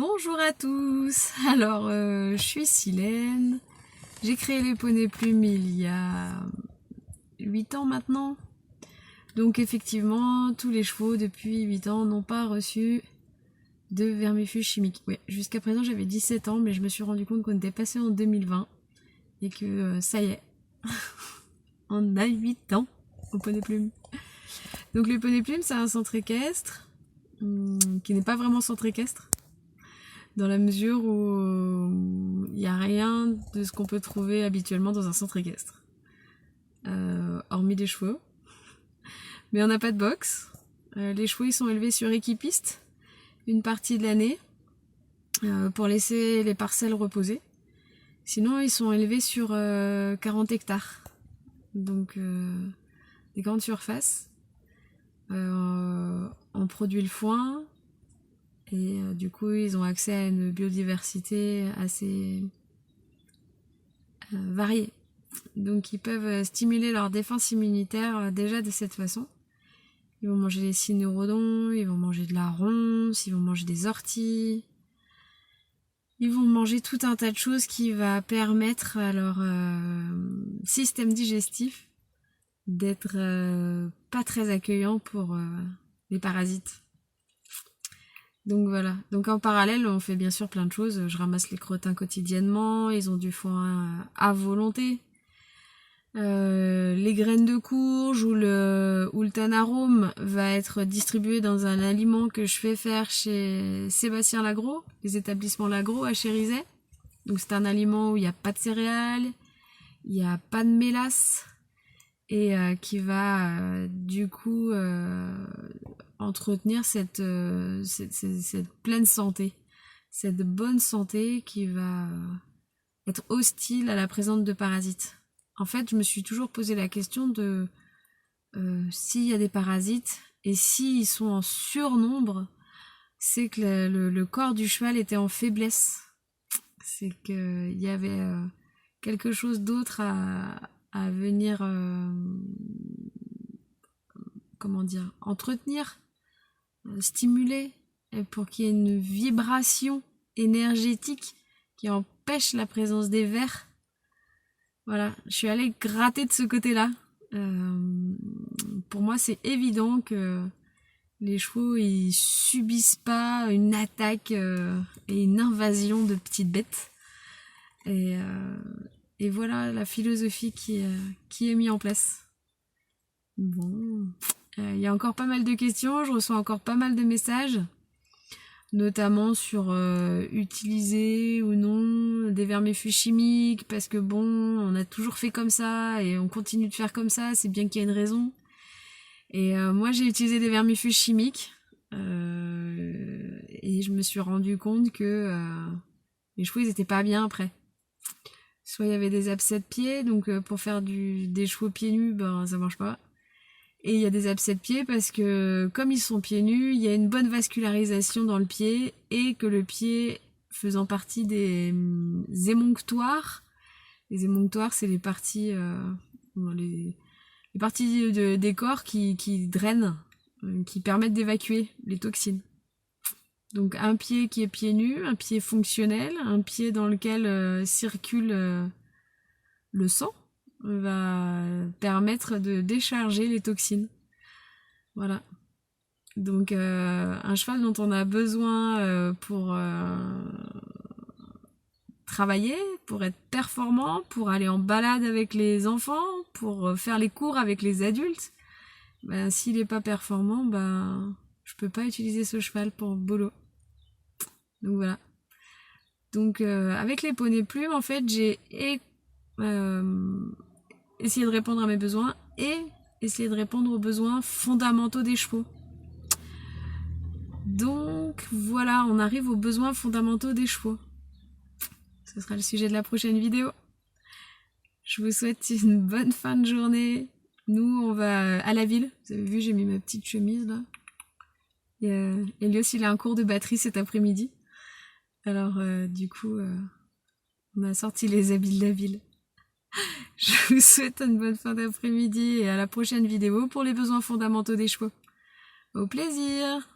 Bonjour à tous. Alors, je suis Silène. J'ai créé les poneys plumes il y a 8 ans maintenant. Donc effectivement, tous les chevaux depuis 8 ans n'ont pas reçu de vermifuge chimique. Ouais, jusqu'à présent j'avais 17 ans, mais je me suis rendu compte qu'on était passé en 2020 et que ça y est, on a 8 ans au poney plume. Donc le poney plume, c'est un centre équestre qui n'est pas vraiment centre équestre, dans la mesure où il n'y a rien de ce qu'on peut trouver habituellement dans un centre équestre, hormis des chevaux. Mais on n'a pas de box. Les chevaux ils sont élevés sur équipiste une partie de l'année pour laisser les parcelles reposer. Sinon ils sont élevés sur 40 hectares, donc des grandes surfaces. On produit le foin et du coup ils ont accès à une biodiversité assez variée. Donc ils peuvent stimuler leur défense immunitaire déjà de cette façon. Ils vont manger des cynorrhodons, ils vont manger de la ronce, ils vont manger des orties. Ils vont manger tout un tas de choses qui va permettre à leur système digestif d'être pas très accueillant pour les parasites. Donc voilà. Donc en parallèle, on fait bien sûr plein de choses. Je ramasse les crottins quotidiennement, ils ont du foin à volonté. Les graines de courge ou le Tanarome va être distribué dans un aliment que je fais faire chez Sébastien Lagros, les établissements Lagros à Chérizet. Donc c'est un aliment où il n'y a pas de céréales, il n'y a pas de mélasse et qui va du coup entretenir cette pleine santé, cette bonne santé qui va être hostile à la présence de parasites. En fait, je me suis toujours posé la question de s'il y a des parasites et s'ils sont en surnombre, c'est que le corps du cheval était en faiblesse. C'est qu'il y avait quelque chose d'autre à venir, comment dire, entretenir, stimuler, pour qu'il y ait une vibration énergétique qui empêche la présence des vers. Voilà, je suis allée gratter de ce côté-là. Pour moi, c'est évident que les chevaux, ils subissent pas une attaque et une invasion de petites bêtes. Et voilà la philosophie qui est mise en place. Bon, il y a encore pas mal de questions, je reçois encore pas mal de messages, notamment sur utiliser ou non des vermifuges chimiques, parce que bon, on a toujours fait comme ça et on continue de faire comme ça, c'est bien qu'il y ait une raison. Et moi j'ai utilisé des vermifuges chimiques et je me suis rendu compte que les chevaux ils étaient pas bien après. Soit il y avait des abcès de pied, donc pour faire des chevaux pieds nus, ben ça marche pas. Et il y a des abcès de pied parce que comme ils sont pieds nus, il y a une bonne vascularisation dans le pied et que le pied faisant partie des émonctoires. Les émonctoires, c'est les parties, les parties des corps qui drainent, qui permettent d'évacuer les toxines. Donc un pied qui est pieds nus, un pied fonctionnel, un pied dans lequel circule le sang, va permettre de décharger les toxines. Voilà. Donc un cheval dont on a besoin pour travailler, pour être performant, pour aller en balade avec les enfants, pour faire les cours avec les adultes, ben, s'il n'est pas performant, ben, je peux pas utiliser ce cheval pour bolo. Donc voilà. Donc avec les poneys plumes, en fait, j'ai essayer de répondre à mes besoins et essayer de répondre aux besoins fondamentaux des chevaux. Donc voilà, on arrive aux besoins fondamentaux des chevaux. Ce sera le sujet de la prochaine vidéo. Je vous souhaite une bonne fin de journée. Nous, on va à la ville. Vous avez vu, j'ai mis ma petite chemise là. Et Elios, il a un cours de batterie cet après-midi. Alors du coup, on a sorti les habits de la ville. Je vous souhaite une bonne fin d'après-midi et à la prochaine vidéo pour les besoins fondamentaux des chevaux. Au plaisir!